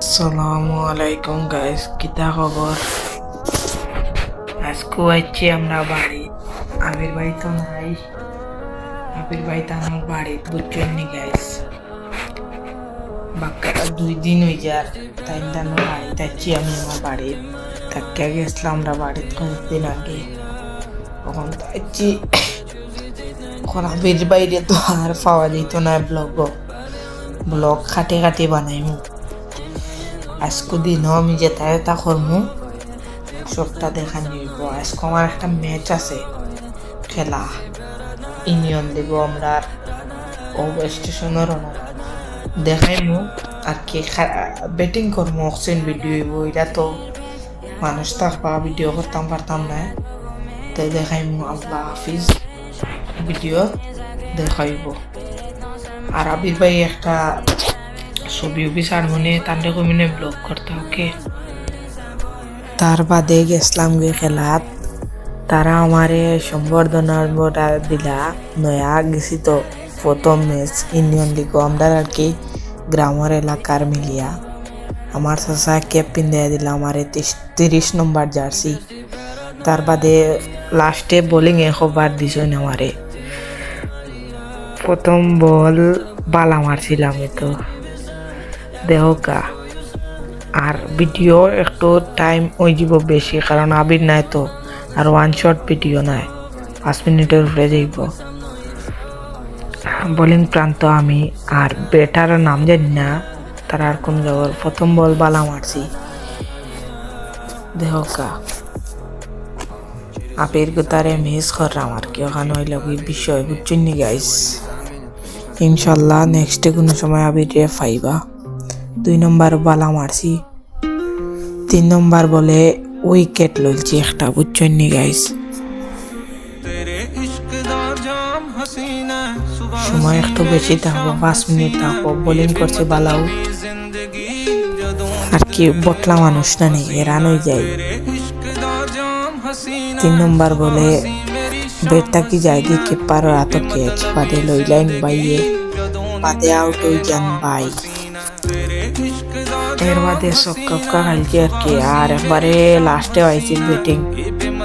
আসসালামু আলাইকুম গাইস, কিতা খবর? আজকে আইছি আমরা বাড়ি। আবির ভাই তো নাই, আবির ভাই তো আমার বাড়ি বুঝছেন নি গাইস। বাক্কা 2 দিন হয়ে যার তাই দানো বাড়ি যাচ্ছি আমি আমার বাড়ি থাকা গেছিলাম আমরা বাড়ি কয়েকদিন আগে। তখন যাচ্ছি, এখন আবির বাইরে তো আর পাওয়া যেত না। ব্লগ খাটে খাটে বানাইমু। আজকে দিনও আমি যেটা করমু সবটা দেখা নিব। আজকে আমার একটা ম্যাচ আছে, খেলা ইউনিয়ন দিব আমরা ও স্টেশনের দেখাইমু আর কি ব্যাটিং করবো। অক্সিজেন ভিডিও এটা তো মানুষ থাকবা ভিডিও করতাম পারতাম না, তাই দেখাইমু। আল্লাহ হাফিজ, ভিডিও দেখাইব। আর আবির ভাই একটা ছবি সারমনে তান্ডে কমিনে ব্লগ করতে ওকে। তার বাদে গেছিলাম গে খেলাত, তারা আমারে সম্বর্ধনার মোটা দিলা। নয়া গেছি তো প্রথম ম্যাচ ইউনিয়ন লিগ আমরা আর কি গ্রামের এলাকার মিলিয়া। আমার চাচা ক্যাপ পিন্দিয়া দিলা আমারে 30 নম্বর জার্সি। তার বাদে লাস্টে বোলিং একবার দিছেন আমারে। প্রথম বল বালা মারছিলাম তো দেহকা। আর ভিডিও একটু টাইম ওই যাব বেশি, কারণ আবির নাই তো। আর 1 শট ভিডিও নাই, 5 মিনিটের উপরে যাইব। বোলিং প্রান্ত আমি, আর ব্যাটার নাম জানি না তারা আর কোন যাওয়ার। প্রথম বল বালা মারছি দেহকা। আবির গোতারে মিস করলাম আর কি। ওখানে হইল কি বিষয় বুঝছেন নি গাইস। ইনশাল্লাহ নেক্সটে কোনো সময় আবির পাইবা। 2 নম্বর বালা মারছি, 3 নম্বর বলে উইকেট লইছি একটা বুঝছেন নি গাইস। সময় একটু বেশি থাকবো, 5 মিনিট থাকবো। বোলিং করছে বালাও আর কি, বটলা মানুষ না নেই রান হয়ে যায়। 3 নম্বর বলে বেটটা কি যায় কি কিপার এত ক্যাচ বাদে লইলাইন বাইয়ে বাদে আউট হয়ে যান ভাই। এর বাদে সক্কা খাইছি আর কি। আর একবারে লাস্টে হয়েছে ব্যাটিং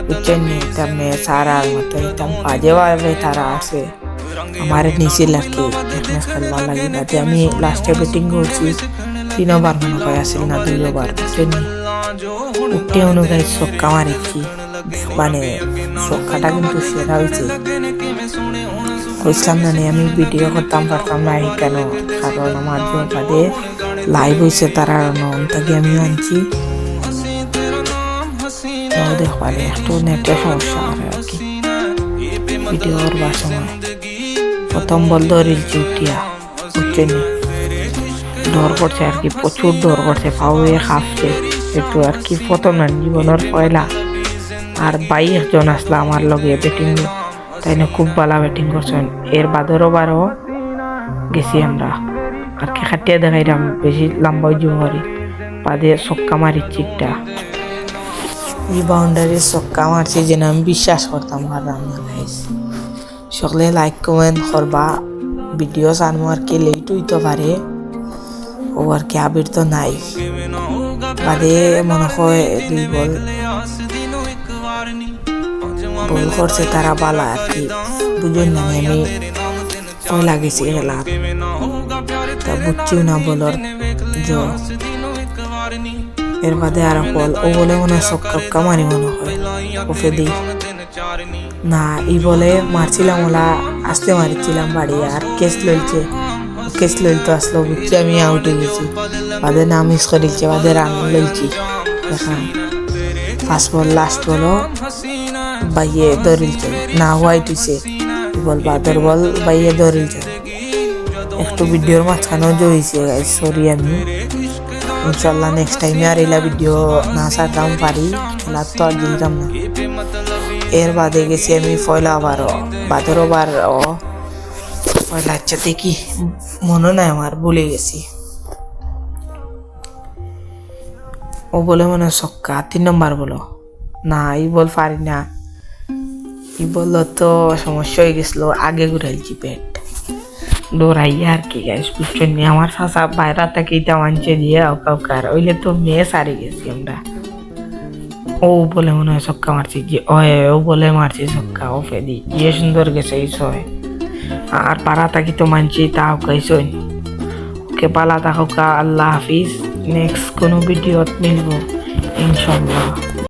বুঝছেন নি। তার ম্যাচ হারার মতো একদম বাজে ভাবে তারা আছে আমার নিছিল আর কি। ম্যাচ খেলবা লাগে বাদে আমি লাস্টে ব্যাটিং করছি। 3 ওভার মনে হয় আসেন না 2 ওভার বুঝছেন নি। উঠে অনুযায়ী সক্কা মারিছি, মানে সক্কাটা কিন্তু সেরা হয়েছে। কইছিলাম না আমি ভিডিও করতাম পারতাম না কেন, কারণ আমার বাদে লাইভ হয়েছে তারা থেকে আমি আনছি। দেখবারে একটু নেটের সমস্যা আর কি ভিডিও করবার সময়। প্রথম বল ধরিলছি উঠিয়া বুঝছেন, ডর করছে আর কি, প্রচুর ডর করছে, পাউয়ে কাঁপছে একটু আর কি। প্রথম না জীবনের পয়লা। আর 22 জন আসলো আমার লগে ব্যাটিং, তাই না খুব ভালো ব্যাটিং করছেন। এর বারো গেছি আমরা আর কি খাটিয়া দেখাইলাম, বেশি লম্বা জুম করি বাদে ছক্কা মারিচ্ছি একটা। এই বাউন্ডারি ছক্কা মারছি যেন আমি বিশ্বাস করতাম পারলাম না গাইস। সকলে লাইক কমেন্ট করবা। ভিডিও চানমো আর কি লেট হইতে পারে ও আর কি। আবির তো নাই বাদে মনে হয় 2 বল করছে তারা বালা আর কি বুঝুন না। আমি ওই লাগেছি খেলা তা বুঝছিও না বলর। এর বাদে আর বল ও বলে মনে হয় সক্কা মারি মনে হয় ওফে দিই না। ই বলে মারছিলাম ওলা আসতে মারিছিলাম বাড়ি। আর কেস লইতে আসলো বুঝছি আমি আউট হয়ে গেছি। বাদে না মিস করেছি, বাদে রান লইছি। এখন 5 বল লাস্ট বলো বাইয়ে ধরিলছে না, হোয়াইট হয়েছে বল বাদর বল বাইয়ে ধরিলছে। একটু ভিডিওর মাঝখানেও জড়িয়েছে গাইস, সরি আমি। ইনশাল্লাহ নেক্সট টাইমে আর এলা ভিডিও না ছাড়তাম পারি, খেলার তো আর দিতাম না। এর বাদে গেছি আমি পয়লা বাদর পয়লা আচ্ছা দেখি মনে নাই আমার, ভুলে গেছি। ও বলে মনে ছক্কা। 3 নম্বর বলো না, এই বল পারি না। এই বল তো সমস্যা হয়ে গেছিল, আগে ঘুরাইছি ব্যাট ডোরাই আর কি গাইস বুঝছেন নি আমার চাচা বাইরা থেকে ইটা মানছে দিয়ে কাউকার ওইলে তো মেয়ে সারি গেছি আমরা ও বলে মনে হয় ছক্কা মারছি যে ও বলে মারছি ছক্কা ও ফেদি ইয়ে সুন্দর গেছে এই ছয় আর পাড়া থাকি তো মানছি তাও কইসই ওকে পালা থাকুকা আল্লাহ হাফিজ নেক্সট কোনো ভিডিওত মিলবো ইনশাল্লাহ।